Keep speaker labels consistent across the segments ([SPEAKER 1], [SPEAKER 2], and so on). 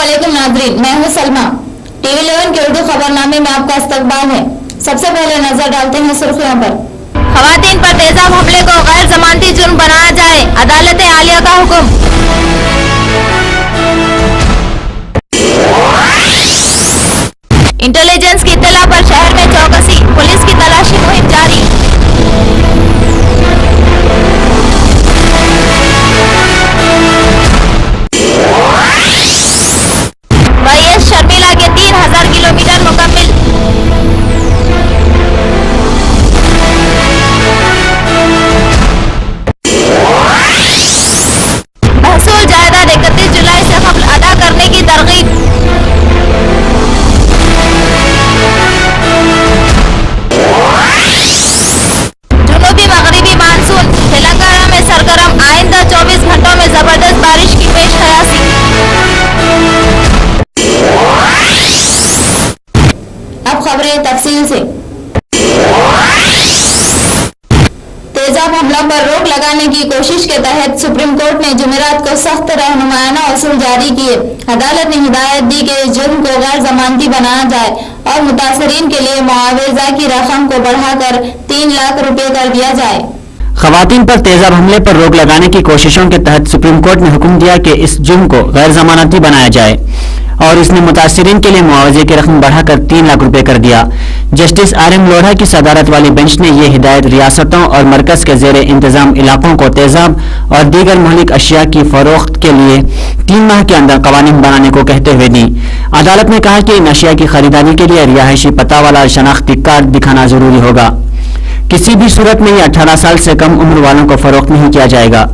[SPEAKER 1] अस्सलामुअलैकुम नाज़रीन, मैं हूँ सलमा। टीवी 11 के उर्दू खबरनामे में आपका इस्तकबाल है। सबसे पहले नजर डालते हैं सुर्खियों पर।
[SPEAKER 2] खवातीन पर तेजाब हमले को गैर जमानती जुर्म बनाया जाए, अदालत आलिया का हुक्म। इंटेलिजेंस की इत्तला पर शहर में चौकसी, पुलिस की तलाशी मुहिम जारी। वाईएस शर्मिला के 3000 किलोमीटर मुकम्मिल। महसूल जायदाद 31 जुलाई से कब्ल अदा करने की तरगीब। जनूबी मगरिबी मानसून तेलंगाना में सरगर्म, आइंदा 24 घंटों में जबरदस्त बारिश की पेश कयासी।
[SPEAKER 1] अब खबरें तफसील से। तेजाब हमला पर रोक लगाने की कोशिश के तहत सुप्रीम कोर्ट ने जुमेरात को सख्त रहनुमायाना असूल जारी किए। अदालत ने हिदायत दी कि इस जुर्म को गैर जमानती बनाया जाए और मुतासरीन के लिए मुआवजा की रकम को बढ़ाकर 3 लाख रुपए कर दिया जाए।
[SPEAKER 3] खवातीन पर तेजाब हमले पर रोक लगाने की कोशिशों के तहत सुप्रीम कोर्ट ने हुक्म दिया कि इस जुर्म को गैर जमानती बनाया जाए और इसने मुतासरीन के लिए मुआवजे की रकम बढ़ाकर 3 लाख रुपए कर दिया। जस्टिस RM लोढ़ा की सदारत वाली बेंच ने यह हिदायत रियासतों और मरकज के जेर इंतजाम इलाकों को तेजाब और दीगर महलिक अशिया की फरोख्त के लिए 3 माह के अंदर कवानीन बनाने को कहते हुए दी। अदालत ने कहा कि इन अशिया की खरीदारी के लिए रिहायशी पता वाला शनाख्ती कार्ड दिखाना जरूरी होगा। किसी भी सूरत में ये 18 साल से कम उम्र वालों को फरोख्त नहीं किया जाएगा।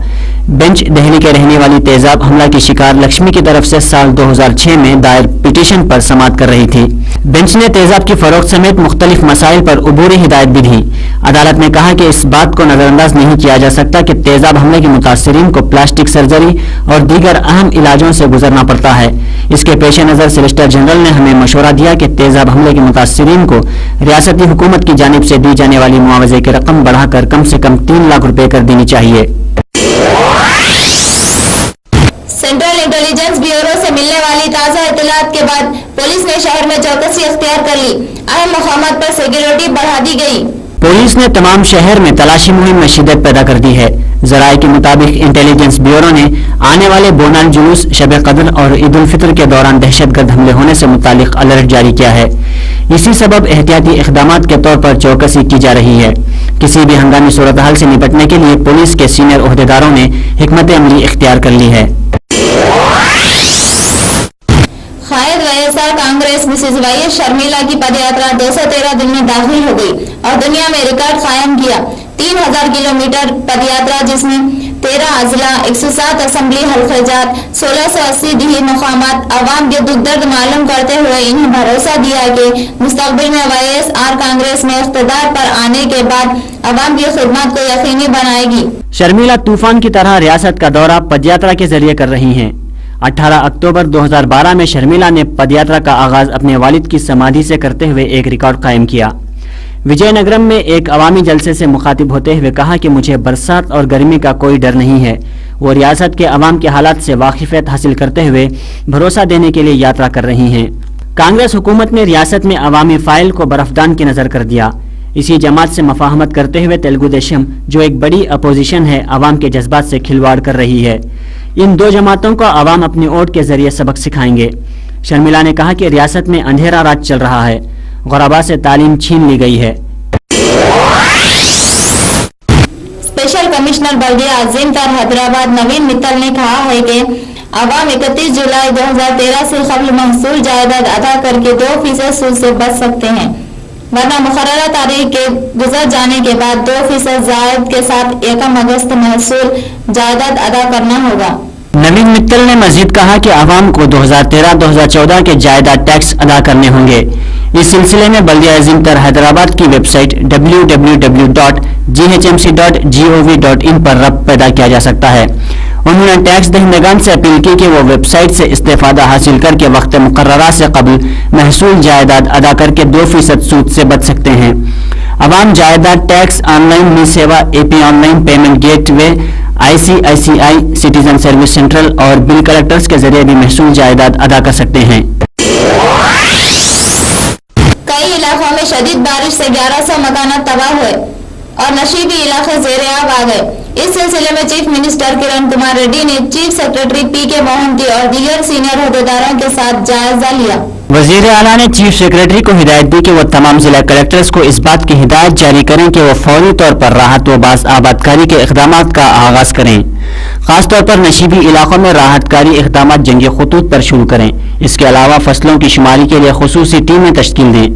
[SPEAKER 3] बेंच दिल्ली के रहने वाली तेजाब हमला की शिकार लक्ष्मी की तरफ से साल 2006 में दायर पिटीशन पर समाअत कर रही थी। बेंच ने तेजाब की फरोख्त समेत मुख्तलिफ मसाइल पर उबूरी हिदायत भी दी। अदालत ने कहा कि इस बात को नजरअंदाज नहीं किया जा सकता कि तेजाब हमले के मुतासरीन को प्लास्टिक सर्जरी और दीगर अहम इलाजों से गुजरना पड़ता है। इसके पेश नज़र सॉलिसिटर जनरल ने हमें मशवरा दिया कि तेजाब हमले के मुतासरीन को रियासती हुकूमत की जानिब से दी जाने वाली मुआवजे की रकम बढ़ाकर कम से कम 3 लाख रुपए कर देनी चाहिए।
[SPEAKER 1] सेंट्रल इंटेलिजेंस ब्यूरो से मिलने वाली ताज़ा इत्तलात के बाद पुलिस ने शहर में चौकसी अख्तियार कर ली। अहम मकामात पर सिक्योरिटी बढ़ा दी गई।
[SPEAKER 3] पुलिस ने तमाम शहर में तलाशी मुहिम में शिद्दत पैदा कर दी है। जराये के मुताबिक इंटेलिजेंस ब्यूरो ने आने वाले बोनाल जुलूस, शब कदर और ईद उल फितर के दौरान दहशतगर्द हमले होने से मुतालिक अलर्ट जारी किया है। इसी सबब एहतियाती इक़दामात के तौर पर चौकसी की जा रही है। किसी भी हंगामी सूरत हाल से निपटने के लिए पुलिस के सीनियर ओहदेदारों ने हिकमत अमली इख्तियार कर ली है।
[SPEAKER 1] कायद वाईएसआर कांग्रेस मिसेज वाईएस शर्मिला की पदयात्रा 213 दिन में दाखिल हो गई और दुनिया में रिकॉर्ड कायम किया। 3000 किलोमीटर पदयात्रा जिसमें 13 अजला, 107 असम्बली हल्काजात, 1680 दिही मकामात अवाम के दुख दर्द मालूम करते हुए इन्हें भरोसा दिया कि मुस्तकबिल में वाईएसआर कांग्रेस में इख्तिदार पर आने के बाद अवाम की खिदमत को यकीनी बनाएगी।
[SPEAKER 3] शर्मिला तूफान की तरह रियासत का दौरा पदयात्रा के जरिए कर रही हैं। 18 अक्टूबर 2012 में शर्मिला ने पदयात्रा का आगाज अपने वालिद की समाधि से करते हुए एक रिकॉर्ड कायम किया। विजयनगरम में एक अवामी जलसे से मुखातिब होते हुए कहा कि मुझे बरसात और गर्मी का कोई डर नहीं है। वो रियासत के अवाम के हालात से वाकिफियत हासिल करते हुए भरोसा देने के लिए यात्रा कर रही हैं। कांग्रेस हुकूमत ने रियासत में अवामी फाइल को बर्फदान की नजर कर दिया। इसी जमात से मफाहमत करते हुए तेलुगु देशम, जो एक बड़ी अपोजिशन है, अवाम के जज्बात से खिलवाड़ कर रही है। इन दो जमातों को अवाम अपनी वोट के जरिए सबक सिखाएंगे। शर्मिला ने कहा कि रियासत में अंधेरा राज चल रहा है, गुरबा से तालीम छीन ली गई है।
[SPEAKER 1] स्पेशल कमिश्नर बल्दिया अजीम तर हैदराबाद नवीन मित्तल ने कहा है कि अवाम 31 जुलाई 2013 से कबल महसूल जायदाद अदा करके 2% सूद से बच सकते हैं, वरना मुकर्ररा तारीख के गुजर जाने के बाद 2% जायद के साथ 1 अगस्त महसूल जायदाद अदा करना होगा।
[SPEAKER 3] नवीन मित्तल ने मजीद कहा कि आवाम को 2013-2014 के जायदाद टैक्स अदा करने होंगे। इस सिलसिले में बल्दिया अजीम तर हैदराबाद की वेबसाइट www.ghmc.gov.in पर रब्त पैदा किया जा सकता है। उन्होंने टैक्स दहिंदगान से अपील की कि वो वेबसाइट से इस्तेफादा हासिल करके वक्त मुकर्ररा से कबल महसूल जायदाद अदा करके 2% सूद से बच सकते हैं। अवाम जायदाद टैक्स, ऑनलाइन मी सेवा, AP online payment gateway, ICICI citizen service central और बिल कलेक्टर्स के जरिए भी महसूल जायदाद अदा कर सकते हैं।
[SPEAKER 1] कई इलाकों में शदीद बारिश से 1100 मकानात तबाह हुए और नशीबी इलाके ज़ेर-ए-आब आ गए। इस सिलसिले में चीफ मिनिस्टर किरण कुमार रेड्डी ने चीफ सेक्रेटरी PK मोहंती और दीगर सीनियर अहदेदारों के साथ जायजा लिया।
[SPEAKER 3] वजीर आला ने चीफ सेक्रेटरी को हिदायत दी कि वो तमाम जिला कलेक्टर्स को इस बात की हिदायत जारी करें कि वो फौरी तौर पर राहत व बास आबादकारी के इक़दामात का आगाज करें। खासतौर पर नशीबी इलाकों में राहतकारी इक़दामात जंगी खतूत पर शुरू करें। इसके अलावा फसलों की शुमारी के लिए खुसूसी टीमें तश्कील दें।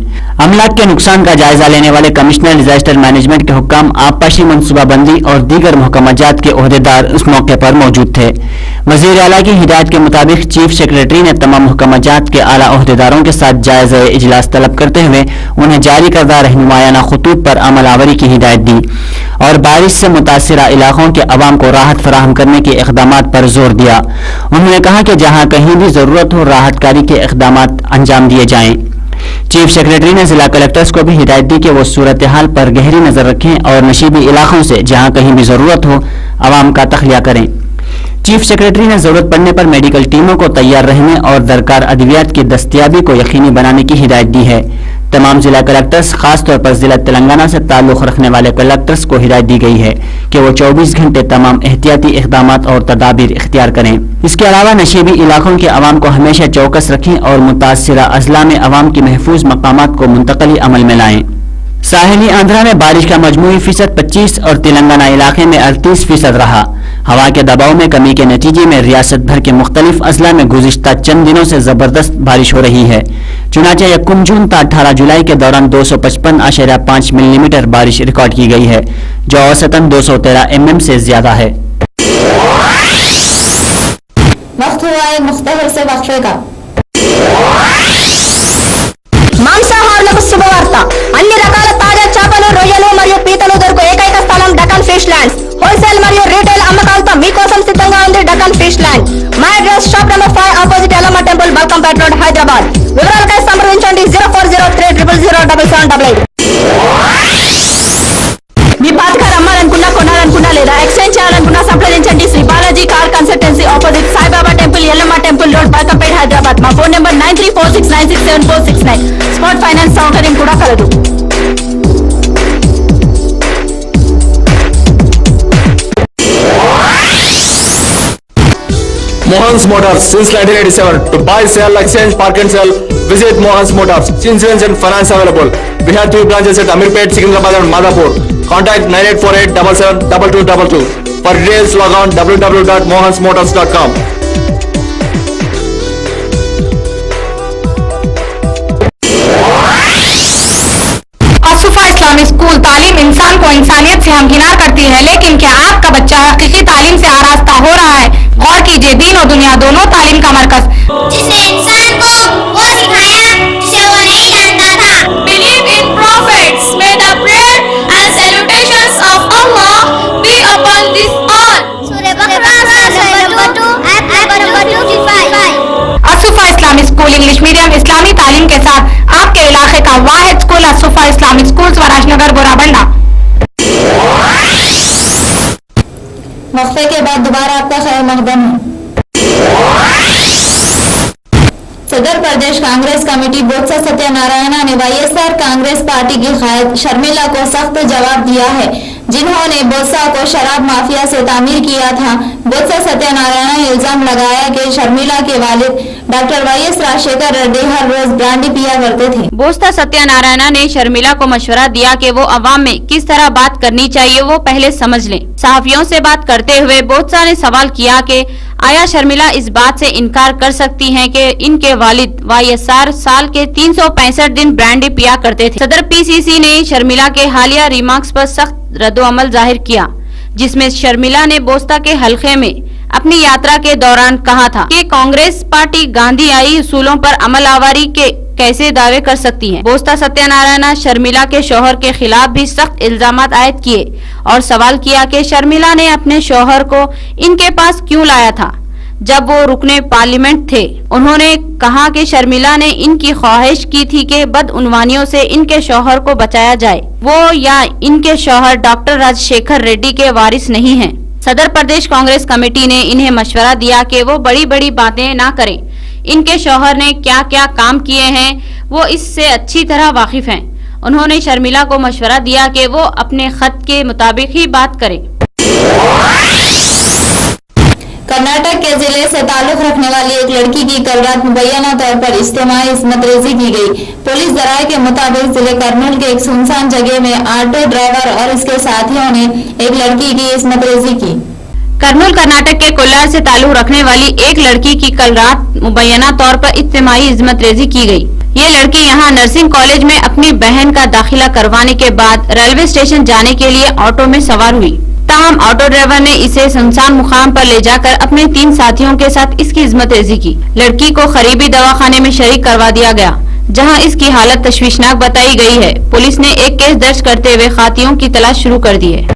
[SPEAKER 3] अमलाक के नुकसान का जायजा लेने वाले कमिश्नर डिजास्टर मैनेजमेंट के हुक्काम, आबपाशी मनसूबाबंदी और दीगर महकमाजात के ओहदेदार उस मौके पर मौजूद थे। वजीर आला की हिदायत के मुताबिक चीफ सेक्रेटरी ने तमाम महकमाजात के आला ओहदेदारों के साथ जायजा इजलास तलब करते हुए उन्हें जारी करदा रहनुमायाना खतूत पर अमल आवरी की हिदायत दी और बारिश से मुतासिरा इलाकों के अवाम को राहत फराहम करने के इक़दामात पर जोर दिया। उन्होंने कहा कि जहाँ कहीं भी ज़रूरत हो राहतकारी के इक़दामात अंजाम दिए जाएं। चीफ सेक्रेटरी ने जिला कलेक्टर्स को भी हिदायत दी कि वो सूरत हाल पर गहरी नजर रखें और नशीबी इलाकों से जहां कहीं भी जरूरत हो अवाम का तखलिया करें। चीफ सेक्रेटरी ने जरूरत पड़ने पर मेडिकल टीमों को तैयार रहने और दरकार अद्वियात की दस्तयाबी को यकीनी बनाने की हिदायत दी है। तमाम जिला कलेक्टर्स, खासतौर पर जिला तेलंगाना से ताल्लुक़ रखने वाले कलेक्टर्स को हिदायत दी गई है कि वो 24 घंटे तमाम एहतियाती इक़दामात और तदाबीर इख्तियार करें। इसके अलावा नशीबी इलाकों के अवाम को हमेशा चौकस रखें और मुतासिरा अजला में अवाम की महफूज मकामात को मुंतकली अमल में लाएं। साहिली आंध्रा में बारिश का मजमूई फीसद 25 और तेलंगाना इलाके में 38% रहा। हवा के दबाव में कमी के नतीजे में रियासत भर के मुख्तलिफ अजला में गुज़िश्ता चंद दिनों से जबरदस्त बारिश हो रही है। चुनाचे 1 जून ta 18 जुलाई के दौरान 255.5 मिलीमीटर बारिश रिकॉर्ड की गई है, जो औसतन 213 mm से ज्यादा है।
[SPEAKER 1] वक्त हुआ है मुख्तसर से वक्फे का।
[SPEAKER 2] మాంసాహారులకు శుభవార్త. అన్ని రకాల తాజా చేపలు, రొయ్యలు మరియు పీతలు దొరుకు ఏకైక స్థలం డకన్ ఫిష్ ల్యాండ్స్. హోల్సేల్ మరియు రీటైల్ అమ్మకాలతో మీకోసం సిద్ధంగా ఉంది డకన్ ఫిష్ ల్యాండ్. మా address shop number 5 opposite Yellamma temple, Balkampet road, Hyderabad. వివరాలకై సంప్రదించండి 0403000088. మీ పాత కార్ అమ్మాలనుకున్నా, కొనాలనుకున్నా లేదా ఎక్స్చేంజ్ చేయాలనుకున్నా సంప్రదించండి Shri Balaji car consultancy, opposite Saibaba temple, Yellamma temple road, Balkampet, Hyderabad. మా ఫోన్ నెంబర్ 9346967469. స్పాట్ ఫైనాన్స్ సౌకర్యం కూడా కలదు.
[SPEAKER 4] Mohan's Motors since 1987 to buy, sell, exchange, park and sell. Visit Mohan's Motors. Insurance and finance available. We have 3 branches at Amirpet, Secunderabad and Madhapur. Contact 9848772222. For details log on www.mohansmotors.com.
[SPEAKER 2] Asufa Islamic school तालीम इंसान को इंसानियत से हमकिनार करती है, लेकिन क्या आपका बच्चा हकीकी तालीम से आरास्ता हो रहा है? गौर कीजिए, दीन और दुनिया दोनों तालीम का मरकज,
[SPEAKER 5] जिसने इंसान को वो सिखाया जिसे वो नहीं जानता था.
[SPEAKER 6] Believe in prophets. May the prayer and salutations of Allah be upon this all.
[SPEAKER 5] सूरह बकरा number 2 ayat number 25.
[SPEAKER 2] Asufa Islamic school English medium इस्लामी तालीम के साथ आपके इलाके का वाहिद school Asufa Islamic school, Swarajnagar, Gorabanda.
[SPEAKER 1] वक्फे के बाद दोबारा आपका खैर मकदम है। सदर प्रदेश कांग्रेस कमेटी बोत्सा सत्यनारायणा ने वाईएसआर कांग्रेस पार्टी की कायद शर्मिला को सख्त जवाब दिया है, जिन्होंने बोत्सा को शराब माफिया से तामीर किया था। बोत्सा सत्यनारायणा ने इल्जाम लगाया कि शर्मिला के वालिद डॉक्टर वाईएस राजशेखर रेड्डी हर रोज ब्रांडी पिया करते थे।
[SPEAKER 7] बोत्सा सत्यनारायणा ने शर्मिला को मशवरा दिया कि वो अवाम में किस तरह बात करनी चाहिए वो पहले समझ लें। सहाफियों से बात करते हुए बोत्सा ने सवाल किया कि आया शर्मिला इस बात से इनकार कर सकती हैं कि इनके वालिद वाईएसआर साल के 365 दिन ब्रांडी पिया करते थे। सदर पीसीसी ने शर्मिला के हालिया रिमार्क्स पर सख्त रद्दोअमल जाहिर किया, जिसमें शर्मिला ने बोत्सा के हलके में अपनी यात्रा के दौरान कहा था कि कांग्रेस पार्टी गांधी आई उसूलों पर अमल आवारी के कैसे दावे कर सकती है। बोत्सा सत्यनारायणा शर्मिला के शौहर के खिलाफ भी सख्त इल्जामात आयद किए और सवाल किया कि शर्मिला ने अपने शौहर को इनके पास क्यों लाया था जब वो रुकने पार्लियामेंट थे। उन्होंने कहा कि शर्मिला ने इनकी ख्वाहिश की थी कि बदउनवानियों से इनके शौहर को बचाया जाए। वो या इनके शौहर डॉक्टर राजशेखर रेड्डी के वारिस नहीं हैं। सदर प्रदेश कांग्रेस कमेटी ने इन्हें मशवरा दिया कि वो बड़ी बड़ी बातें ना करें। इनके शौहर ने क्या क्या काम किए हैं वो इससे अच्छी तरह वाकिफ हैं। उन्होंने शर्मिला को मशवरा दिया कि वो अपने खत के मुताबिक ही बात करें।
[SPEAKER 1] कर्नाटक के जिले से ताल्लुक रखने वाली एक लड़की की कल रात मुबैना तौर पर इज्तिमाई इस्मत रेजी की गई। पुलिस जराये के मुताबिक जिले कर्नूल के एक सुनसान जगह में ऑटो ड्राइवर और इसके साथियों ने एक लड़की की इस्मत रेजी की।
[SPEAKER 7] कर्नूल कर्नाटक के कोलार से ताल्लुक रखने वाली एक लड़की की कल रात मुबैना तौर पर इज्तिमाई इस्मत रेजी की गई। ये लड़की यहाँ नर्सिंग कॉलेज में अपनी बहन का दाखिला करवाने के बाद रेलवे स्टेशन जाने के लिए ऑटो में सवार हुई। ताहम ऑटो ड्राइवर ने इसे सुनसान मुकाम पर ले जाकर अपने 3 साथियों के साथ इसकी इज्मत रेजी की। लड़की को करीबी दवाखाने में शरीक करवा दिया गया, जहां इसकी हालत तशवीशनाक बताई गई है। पुलिस ने एक केस दर्ज करते हुए खातियों की तलाश शुरू कर दी है।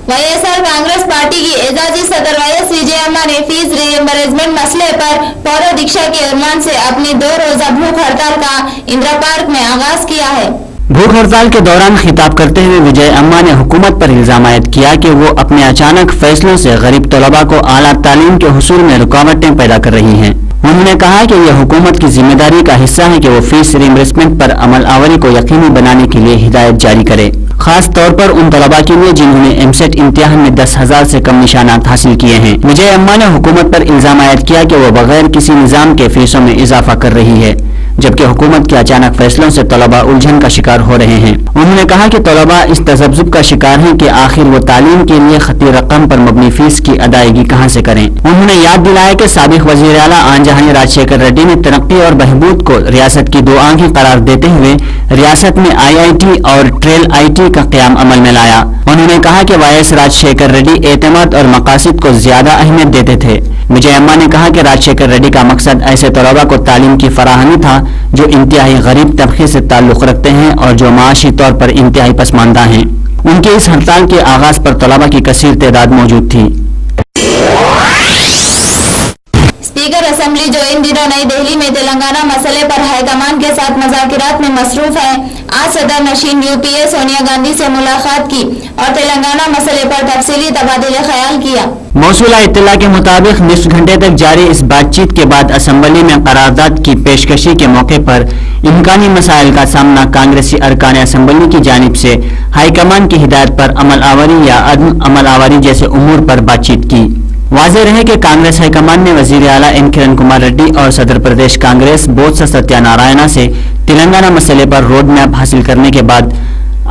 [SPEAKER 1] वाईएसआर कांग्रेस पार्टी की एजाजी सदर वाईएस विजयम्मा ने फीस रिएम्बर्समेंट मसले पर पौर दीक्षा के उन्वान से अपनी 2 रोजा भूख हड़ताल का इंदिरा पार्क में आगाज किया है।
[SPEAKER 3] भूख हड़ताल के दौरान खिताब करते हुए विजय अम्मा ने हुकूमत पर इल्जाम आयद किया कि वो अपने अचानक फैसलों से गरीब तलबा को आला तालीम के हुसूल में रुकावटें पैदा कर रही हैं। उन्होंने कहा कि यह हुकूमत की जिम्मेदारी का हिस्सा है कि वो फीस रिइंबर्समेंट पर अमल आवरी को यकीनी बनाने के लिए हिदायत जारी करे, खास तौर पर उन तलबा के लिए जिन्होंने एमसेट इम्तिहान में 10,000 से कम निशानात हासिल किए हैं। विजय अम्मा ने हुकूमत पर इल्जाम आयद किया कि वो बगैर किसी निजाम के फीसों में इजाफा कर रही है, जबकि हुकूमत के अचानक फैसलों से तलबा उलझन का शिकार हो रहे हैं। उन्होंने कहा कि तलबा इस तजब्जुब का शिकार हैं कि आखिर वो तालीम के लिए खती रकम पर मबनी फीस की अदायगी कहां से करें। उन्होंने याद दिलाया कि साबिक वजीर आला आन जहां राजशेखर रेड्डी ने तरक्की और बहबूद को रियासत की 2 आंखें करार देते हुए रियासत में IIT और ट्रेल IT का क़याम अमल में लाया। उन्होंने कहा कि वाईएस राजशेखर रेड्डी एतमाद और मकासद को ज्यादा अहमियत देते थे। विजय अम्मा ने कहा कि राजशेखर रेड्डी का मकसद ऐसे तलबा को तालीम की फराहमी था जो इंतहाई गरीब तबके से ताल्लुक रखते हैं और जो माशी तौर पर इंतहाई पसमानदा हैं। उनके इस हड़ताल के आगाज पर तलबा की कसीर तादाद मौजूद थी।
[SPEAKER 1] स्पीकर असेंबली जो इन दिनों नई दिल्ली में तेलंगाना मसले पर हाईकमान के साथ मुज़ाकरात में मसरूफ है, आज सदर नशीन UPA सोनिया गांधी से मुलाकात की और तेलंगाना मसले पर तफसीली तबादला ख्याल किया।
[SPEAKER 3] मौसूला इत्तला के मुताबिक निस्फ घंटे तक जारी इस बातचीत के बाद असेंबली में करारदाद की पेशकशी के मौके पर इम्कानी मसाइल का सामना कांग्रेसी अरकान असेंबली की जानिब से हाईकमान की हिदायत पर अमल आवरी या अदम अमल आवरी जैसे उमूर पर बातचीत की। वाज़ेह रहे कि कांग्रेस हाईकमान ने वजीर आला एन किरण कुमार रेड्डी और सदर प्रदेश कांग्रेस बोत्सा सत्यानारायणा से तेलंगाना मसले पर रोड मैप हासिल करने के बाद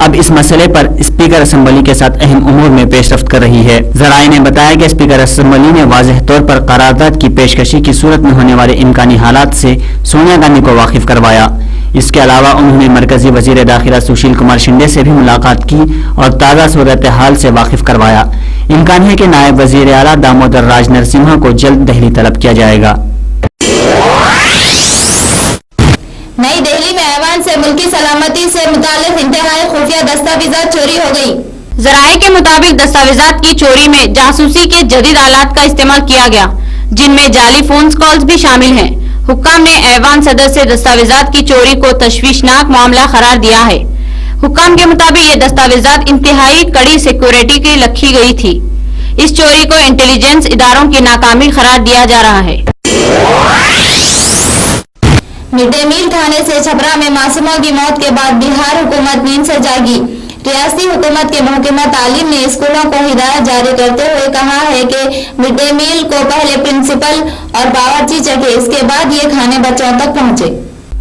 [SPEAKER 3] अब इस मसले पर स्पीकर असेंबली के साथ अहम उमूर में पेशरफ्त कर रही है। जराये ने बताया कि स्पीकर असेंबली ने वाज़ेह तौर पर करारदाद की पेशकशी की सूरत में होने वाले इम्कानी हालात से सोनिया गांधी को वाकिफ करवाया। इसके अलावा उन्होंने मरकजी वजीर दाखिला सुशील कुमार शिंदे से भी मुलाकात की और ताज़ा सूरत हाल से वाकिफ करवाया। इम्कान है कि नायब वजीर आला दामोदर राज नरसिम्हा को जल्द दिल्ली तलब किया जाएगा।
[SPEAKER 1] नई दिल्ली में ऐवान से मुल्की सलामती से मुतालिक इंतहाई खुफिया दस्तावेजात चोरी हो गई।
[SPEAKER 7] जराये के मुताबिक दस्तावेजात की चोरी में जासूसी के जदीद आलात का इस्तेमाल किया गया, जिनमें जाली फोन कॉल्स भी शामिल हैं। हुक्काम ने ऐवान सदर से दस्तावेजात की चोरी को तशवीशनाक मामला करार दिया है। हुक्काम के मुताबिक ये दस्तावेजात इंतहाई कड़ी सिक्योरिटी की रखी गई थी। इस चोरी को इंटेलिजेंस इदारों की नाकामी करार दिया जा रहा है।
[SPEAKER 1] मिड डे मील खाने से छपरा में मासूमों की मौत के बाद बिहार हुकूमत नींद से जागी। रियासती हुकूमत के महकमा तालीम ने स्कूलों को हिदायत जारी करते हुए कहा है कि मिड डे मील को पहले प्रिंसिपल और बावर्ची चखे, इसके बाद ये खाने बच्चों तक पहुंचे।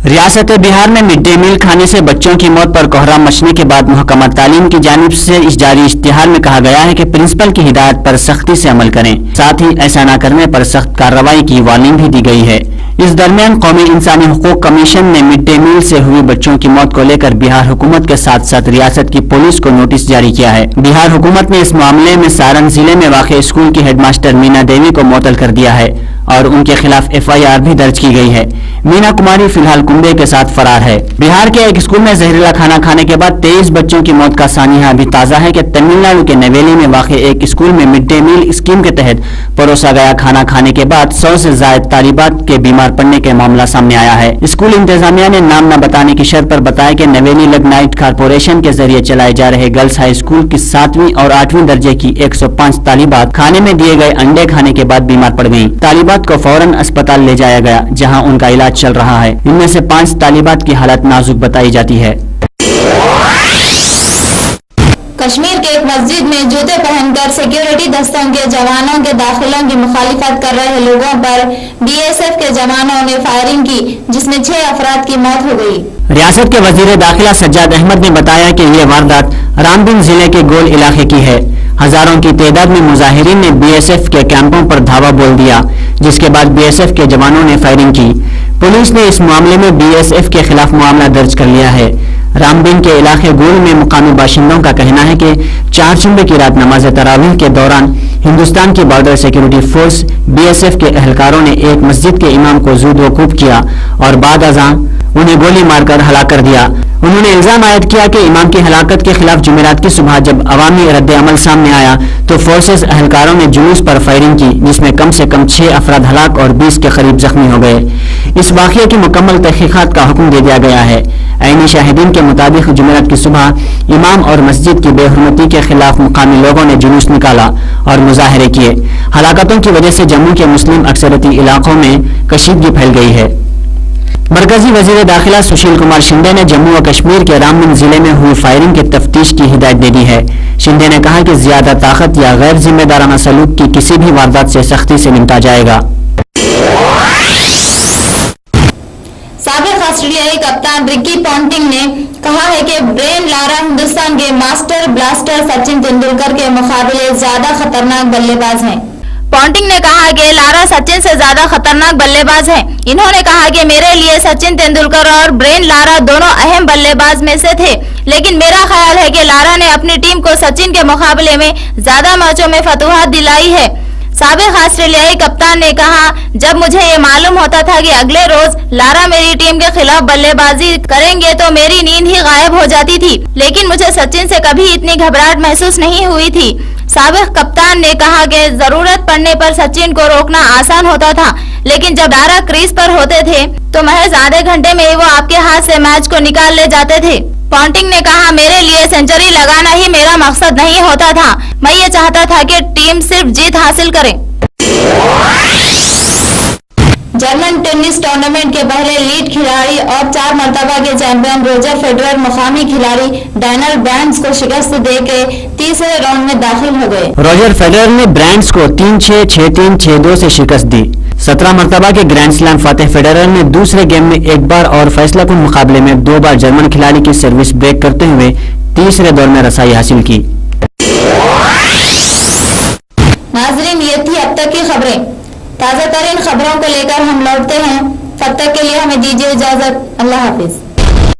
[SPEAKER 3] रियासत बिहार में मिड डे मील खाने से बच्चों की मौत पर कोहराम मचने के बाद महकमा तालीम की जानिब से इस जारी इश्तिहार में कहा गया है कि प्रिंसिपल की हिदायत पर सख्ती से अमल करें, साथ ही ऐसा न करने पर सख्त कार्रवाई की वार्निंग भी दी गई है। इस दरमियान कौमी इंसानी हुकूक कमीशन ने मिड डे मील से हुई बच्चों की मौत को लेकर बिहार हुकूमत के साथ साथ रियासत की पुलिस को नोटिस जारी किया है। बिहार हुकूमत ने इस मामले में सारण जिले में वाक़ स्कूल की हेडमास्टर मीना देवी को मुअत्तल कर दिया है और उनके खिलाफ FIR भी दर्ज की गई है। मीना कुमारी फिलहाल कुंबे के साथ फरार है। बिहार के एक स्कूल में जहरीला खाना खाने के बाद 23 बच्चों की मौत का सानिया अभी ताजा है कि तमिलनाडु के नवेली में वाक़ एक स्कूल में मिड डे मील स्कीम के तहत परोसा गया खाना खाने के बाद 100 से ज्यादा तालिबात के बीमार पड़ने के मामला सामने आया है। स्कूल इंतजामिया ने नाम न बताने की शर्त पर बताया कि नवेली लग्नाइट कारपोरेशन के जरिए चलाए जा रहे गर्ल्स हाई स्कूल की 7वीं और 8वीं दर्जे की 105 तालिबात खाने में दिए गए अंडे खाने के बाद बीमार पड़ गयी। तालिबात को फौरन अस्पताल ले जाया गया, जहां उनका इलाज चल रहा है। इनमें से 5 तालिबात की हालत नाजुक बताई जाती है।
[SPEAKER 1] कश्मीर के एक मस्जिद में जूते पहनकर सिक्योरिटी दस्तों के जवानों के दाखिलों की मुखालिफत कर रहे लोगों पर BSF के जवानों ने फायरिंग की, जिसमें 6 अफराद की मौत हो गई।
[SPEAKER 3] रियासत के वजीर दाखिला सज्जाद अहमद ने बताया कि ये वारदात रामबन जिले के गोल इलाके की है। हजारों की तादाद में मुजाहिरीन ने BSF के कैंपों पर धावा बोल दिया, जिसके बाद BSF के जवानों ने फायरिंग की। पुलिस ने इस मामले में BSF के खिलाफ मामला दर्ज कर लिया है। रामबन के इलाके गोल में मुकामी बाशिंदों का कहना है कि 4 जुम्मे की रात नमाज तरावीह के दौरान हिंदुस्तान की बॉर्डर सिक्योरिटी फोर्स BSF के एहलकारों ने एक मस्जिद के इमाम को ज़ुद वकूफ किया और बाद अज़ां उन्हें गोली मारकर हलाक कर दिया। उन्होंने इल्जाम आयद किया कि इमाम की हलाकत के खिलाफ जुमेरात की सुबह जब अवामी रद्द अमल सामने आया तो फोर्सेस एहलकारों ने जुलूस पर फायरिंग की, जिसमें कम से कम 6 अफराद हलाक और 20 के करीब जख्मी हो गए। इस वाक़ये की मुकम्मल तहकीकात का हुक्म दे दिया गया है। ऐनी शाहिदीन के मुताबिक जुमेरात की सुबह इमाम और मस्जिद की बेहुरमती के खिलाफ मुकामी लोगों ने जुलूस निकाला और मुजाहरे किए। हलाकतों की वजह से जम्मू के मुस्लिम अक्सरती इलाकों में कशीदगी फैल गई है। मरकजी वजीर दाखिला सुशील कुमार शिंदे ने जम्मू व कश्मीर के रामबन जिले में हुई फायरिंग की तफ्तीश की हिदायत दे दी है। शिंदे ने कहा कि ज्यादा ताकत या गैर जिम्मेदाराना सलूक की किसी भी वारदात से सख्ती से निपटा जाएगा।
[SPEAKER 1] साबिक ऑस्ट्रेलियाई कप्तान रिकी पॉन्टिंग ने कहा है कि ब्रेन लारा हिंदुस्तान के मास्टर ब्लास्टर सचिन तेंदुलकर के मुकाबले ज्यादा खतरनाक बल्लेबाज हैं।
[SPEAKER 2] पॉन्टिंग ने कहा कि लारा सचिन से ज्यादा खतरनाक बल्लेबाज हैं। इन्होंने कहा कि मेरे लिए सचिन तेंदुलकर और ब्रेन लारा दोनों अहम बल्लेबाज में से थे, लेकिन मेरा ख्याल है कि लारा ने अपनी टीम को सचिन के मुकाबले में ज्यादा मैचों में फतूहात दिलाई है। साबिक ऑस्ट्रेलियाई कप्तान ने कहा, जब मुझे ये मालूम होता था कि अगले रोज लारा मेरी टीम के खिलाफ बल्लेबाजी करेंगे तो मेरी नींद ही गायब हो जाती थी, लेकिन मुझे सचिन से कभी इतनी घबराहट महसूस नहीं हुई थी। साबिक कप्तान ने कहा कि जरूरत पड़ने पर सचिन को रोकना आसान होता था, लेकिन जब लारा क्रीज पर होते थे तो महज आधे घंटे में ही वो आपके हाथ से मैच को निकाल ले जाते थे। पॉन्टिंग ने कहा, मेरे लिए सेंचुरी लगाना ही मेरा मकसद नहीं होता था, मैं ये चाहता था कि टीम सिर्फ जीत हासिल करे।
[SPEAKER 1] जर्मन टेनिस टूर्नामेंट के पहले लीड खिलाड़ी और 4 मरतबा के चैंपियन रोजर फेडरर मुकामी खिलाड़ी डैनियल ब्रांड्स को शिकस्त देकर तीसरे राउंड में दाखिल हो गए।
[SPEAKER 3] रोजर फेडरर ने ब्रांड्स को 3-6, 6-3, 6-2 से शिकस्त दी। 17 मरतबा के ग्रैंड स्लैम फातेह फेडरर ने दूसरे गेम में एक बार और फैसलाकुन मुकाबले में 2 बार जर्मन खिलाड़ी की सर्विस ब्रेक करते हुए तीसरे दौर में रसाई हासिल की।
[SPEAKER 1] नाजरीन, ये थी अब तक की खबरें। ताज़ा तरीन खबरों को लेकर हम लौटते हैं। तब तक के लिए हमें दीजिए इजाजत। अल्लाह हाफिज।